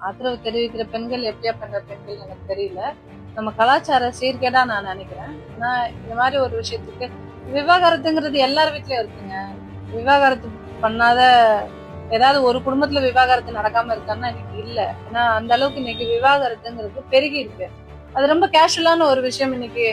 ஆதரவு தெரிவிக்கிற பெண்கள் எப்படியா பண்ற பெண்கள் எனக்கு தெரியல. நம்ம கலாச்சார சீர்கேடா நான் நினைக்கிறேன். ஆனா இந்த மாதிரி ஒரு விஷயத்துக்கு விவாகரத்துங்கிறது எல்லார் வீட்லயும் இருக்குங்க. விவாகரத்து பண்ணாத ஏதாவது ஒரு குடும்பத்துல விவாகரத்து நடக்காம இருக்கான்னா இன்னைக்கு இல்ல. ஏன்னா அந்த அளவுக்கு இன்னைக்கு விவாகரத்துங்கிறது பெருகி இருக்கு. அது ரொம்ப கேஷுவலான ஒரு விஷயம். இன்னைக்கு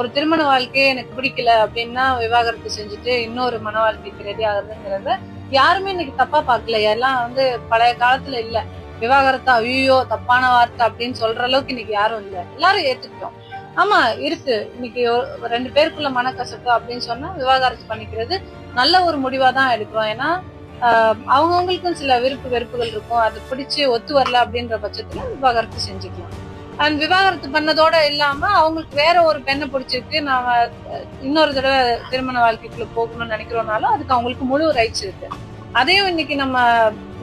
ஒரு திருமண வாழ்க்கையே எனக்கு பிடிக்கல அப்படின்னா விவாகரத்து செஞ்சுட்டு இன்னொரு மன வாழ்க்கைக்கு ரெடி ஆகுறதுங்கிறத யாருமே இன்னைக்கு தப்பா பாக்கல. எல்லாம் பழைய காலத்துல இல்ல விவாகரத்தா ஐயோ தப்பான வார்த்தை அப்படின்னு சொல்ற அளவுக்கு இன்னைக்கு யாரும் இல்ல. எல்லாரும் ஏத்துக்கிட்டோம். ஆமா இருக்கு. இன்னைக்கு ரெண்டு பேருக்குள்ள மனக்கசப்பு அப்படின்னு சொன்னா விவாகரத்து பண்ணிக்கிறது நல்ல ஒரு முடிவா தான் எடுக்கிறோம். ஏன்னா அவங்கவுங்களுக்கும் சில விருப்பு வெறுப்புகள் இருக்கும். அது பிடிச்சு ஒத்து வரல அப்படின்ற பட்சத்துல விவாகரத்து செஞ்சுக்கலாம். அண்ட் விவாகரத்து பண்ணதோட இல்லாம அவங்களுக்கு வேற ஒரு பெண்ணை பிடிச்சிருக்கு, நாம இன்னொரு தடவை திருமண வாழ்க்கைக்குள்ள போகணும்னு நினைக்கிறோம்னாலும் அதுக்கு அவங்களுக்கு முழு ரைட்ஸ் இருக்கு. அதையும் இன்னைக்கு நம்ம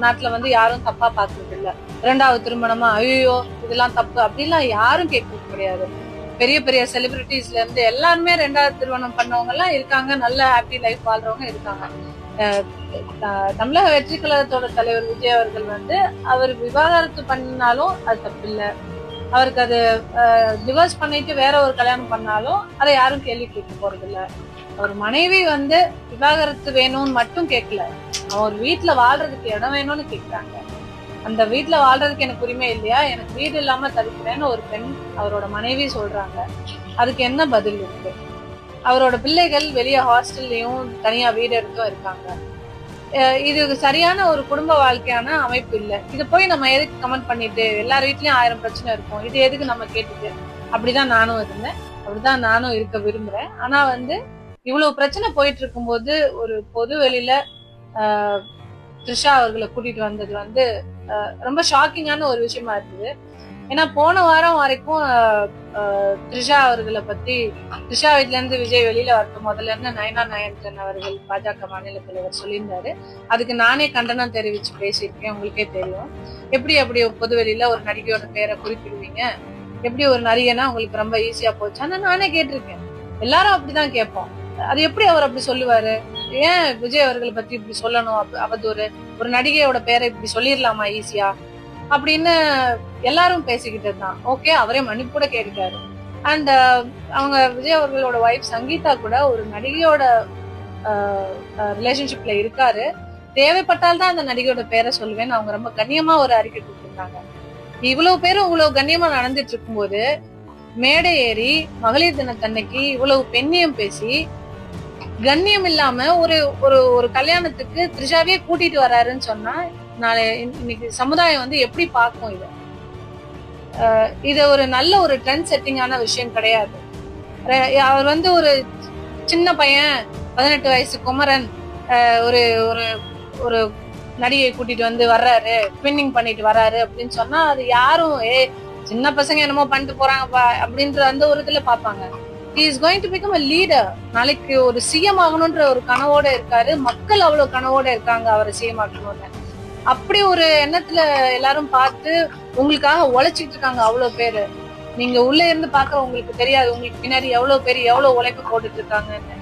நாட்டுல யாரும் தப்பா பாக்குறது இல்ல. இரண்டாவது திருமணமா ஐயோ இதெல்லாம் தப்பு அப்படின்லாம் யாரும் கேட்க கிடையாது. பெரிய பெரிய செலிபிரிட்டிஸ்ல இருந்து எல்லாருமே ரெண்டாவது திருமணம் பண்ணவங்க எல்லாம் இருக்காங்க. நல்ல ஹாப்பி லைஃப் வாழ்றவங்க இருக்காங்க. தமிழக வெற்றி கழகத்தோட தலைவர் விஜய் அவர்கள் அவர் விவாகரத்து பண்ணினாலும் அது தப்பு இல்லை. அவருக்கு அது டிவோர்ஸ் பண்ணிட்டு வேற ஒரு கல்யாணம் பண்ணாலும் அதை யாரும் கேள்வி கேட்க போறது இல்ல. அவர் மனைவி விவாகரத்து வேணும்னு மட்டும் கேட்கல, அவர் வீட்டுல வாழ்றதுக்கு இடம் வேணும்னு கேட்கிறாங்க. அந்த வீட்டுல வாழ்றதுக்கு எனக்கு உரிமை இல்லையா, எனக்கு வீடு இல்லாம தவிக்கிறேன்னு ஒரு பெண் அவரோட மனைவி சொல்றாங்க. அதுக்கு என்ன பதில் இருக்கு? அவரோட பிள்ளைகள் வெளியே ஹாஸ்டல்லையும் தனியா வீடு எடுத்தும் இருக்காங்க. இது சரியான ஒரு குடும்ப வாழ்க்கையான அமைப்பு இல்ல. இது போய் நம்ம எதுக்கு கமெண்ட் பண்ணிட்டு எல்லார் வீட்லயும் 1000 பிரச்சனை இருக்கும், இது எதுக்கு நம்ம கேட்டுட்டு? அப்படிதான் நானும் இருந்தேன், அப்படிதான் நானும் இருக்க விரும்புறேன். ஆனா இவ்வளவு பிரச்சனை போயிட்டு இருக்கும்போது ஒரு பொது வெளியில த்ரிஷா அவர்களை கூட்டிட்டு வந்தது ரொம்ப ஷாக்கிங்கான ஒரு விஷயமா இருந்தது. ஏன்னா போன வாரம் வரைக்கும் த்ரிஷா அவர்களை பத்தி த்ரிஷா வீட்ல இருந்து விஜய் வெளியில வரட்டும் முதல்ல இருந்து நயனா நாயன்கன் அவர்கள் பாஜக மாநில தலைவர் சொல்லியிருந்தாரு. அதுக்கு நானே கண்டனம் தெரிவிச்சு பேசியிருக்கேன். உங்களுக்கே தெரியும். அப்படி பொது வெளியில ஒரு நடிகையோட பேரை குறிப்பிடுவீங்க? எப்படி ஒரு நடிகைனா உங்களுக்கு ரொம்ப ஈஸியா போச்சு? ஆனா நானே கேட்டிருக்கேன், எல்லாரும் அப்படிதான் கேட்போம். அது எப்படி அவர் அப்படி சொல்லுவாரு? ஏன் விஜய் அவர்களை பத்தி இப்படி சொல்லணும்? அவதூறு, ஒரு நடிகையோட பேரை இப்படி சொல்லிடலாமா ஈஸியா அப்படின்னு எல்லாரும் பேசிக்கிட்டு தான். ஓகே, அவரே மன்னிப்பு கூட கேட்டுட்டாரு. அண்ட் அவங்க விஜய் அவர்களோட ஒய்ஃப் சங்கீதா கூட ஒரு நடிகையோட ரிலேஷன்ஷிப்ல இருக்காரு, தேவைப்பட்டால் தான் அந்த நடிகையோட பேரை சொல்லுவேன்னு அவங்க ரொம்ப கண்ணியமா ஒரு அறிக்கை கொடுத்திருந்தாங்க. இவ்வளவு பேரும் இவ்வளவு கண்ணியமா நடந்துட்டு இருக்கும்போது மேடை ஏறி மகளிர் தினத்தன்னைக்கு இவ்வளவு பெண்ணியம் பேசி கண்ணியம் இல்லாம ஒரு ஒரு கல்யாணத்துக்கு த்ரிஷாவே கூட்டிட்டு வர்றாருன்னு சொன்னா நாளை இன்னைக்கு சமுதாயம் எப்படி பார்க்கும்? இது ஒரு நல்ல ஒரு ட்ரெண்ட் செட்டிங்கான விஷயம் கிடையாது. அவர் ஒரு சின்ன பையன் 18 வயசு குமரன் ஒரு ஒரு ஒரு நடிகை கூட்டிட்டு வர்றாரு, ட்வின்னிங் பண்ணிட்டு வர்றாரு அப்படின்னு சொன்னா அது யாரும் சின்ன பசங்க என்னமோ பண்ணிட்டு போறாங்கப்பா அப்படின்ற ஒரு இதுல பாப்பாங்க. he is going to become a leader. நாளைக்கு ஒரு சிஎம் ஆகணும்ன்ற ஒரு கனவோட இருக்காரு. மக்கள் அவ்வளவு கனவோட இருக்காங்க அவரை சிஎம் ஆகணும்னு. அப்படி ஒரு எண்ணத்துல எல்லாரும் பார்த்து உங்களுக்காக உழைச்சிட்டு இருக்காங்க அவ்வளவு பேரு. நீங்க உள்ள இருந்து பாக்குற உங்களுக்கு தெரியாது, உங்களுக்கு பின்னாடி எவ்வளவு பேர் எவ்வளவு உழைப்பு போட்டுட்டு இருக்காங்கன்னு.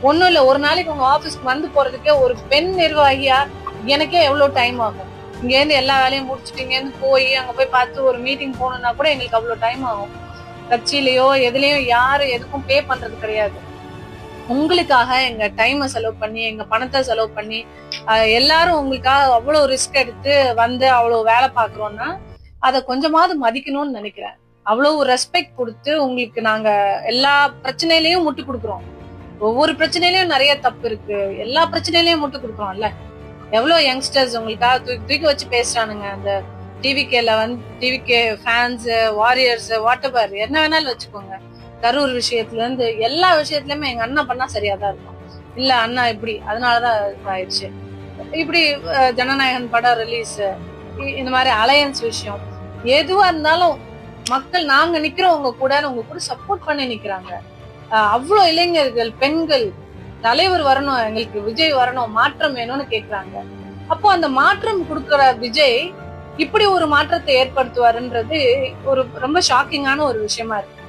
ஒண்ணும் இல்ல, ஒரு நாளைக்கு உங்க ஆபீஸ்க்கு போறதுக்கே ஒரு பெண் நிர்வாகியா எனக்கே எவ்வளவு டைம் ஆகும். இங்க இருந்து எல்லா வேலையும் முடிச்சுட்டு போய் அங்க போய் பார்த்து ஒரு மீட்டிங் போகணும்னா கூட எங்களுக்கு அவ்வளவு டைம் ஆகும். கட்சியிலயோ எதுலயும் யாரும் எதுக்கும் பே பண்றது கிடையாது. உங்களுக்காக எங்க டைமை செலவு பண்ணி எங்க பணத்தை செலவு பண்ணி எல்லாரும் உங்களுக்காக அவ்வளவு ரிஸ்க் எடுத்து அவ்வளவு வேலை பாக்குறோம்னா அதை கொஞ்சமாவது மதிக்கணும்னு நினைக்கிறேன். அவ்வளவு ரெஸ்பெக்ட் கொடுத்து உங்களுக்கு நாங்க எல்லா பிரச்சனையிலயும் முட்டு கொடுக்குறோம். ஒவ்வொரு பிரச்சனையிலயும் நிறைய தப்பு இருக்கு, எல்லா பிரச்சனையிலயும் முட்டு கொடுக்குறோம்ல. எவ்வளவு யங்ஸ்டர்ஸ் உங்களுக்காக தூக்கி வச்சு பேசுறானுங்க. அந்த TVK fans, warriors, what ever என்ன வேணாலும் வச்சுக்கோங்க. கரூர் விஷயத்துல இருந்து எல்லா விஷயத்துலயுமே எங்க அண்ணா பண்ணா சரியாதான் இருக்கும். இல்ல அண்ணா இப்படி அதனாலதான் ஆயிடுச்சு. இப்படி ஜனநாயகன் படம் ரிலீஸ், இந்த மாதிரி அலையன்ஸ் விஷயம் எதுவா இருந்தாலும் மக்கள் நாங்க நிக்கிறோம் உங்க கூட சப்போர்ட் பண்ணி நிக்கிறாங்க. அவ்வளவு இளைஞர்கள், பெண்கள், தலைவர் வரணும், எங்களுக்கு விஜய் வரணும், மாற்றம் வேணும்னு கேக்குறாங்க. அப்போ அந்த மாற்றம் கொடுக்கிற விஜய் இப்படி ஒரு மாற்றத்தை ஏற்படுத்துவாருன்றது ஒரு ரொம்ப ஷாக்கிங்கான ஒரு விஷயமா இருக்கு.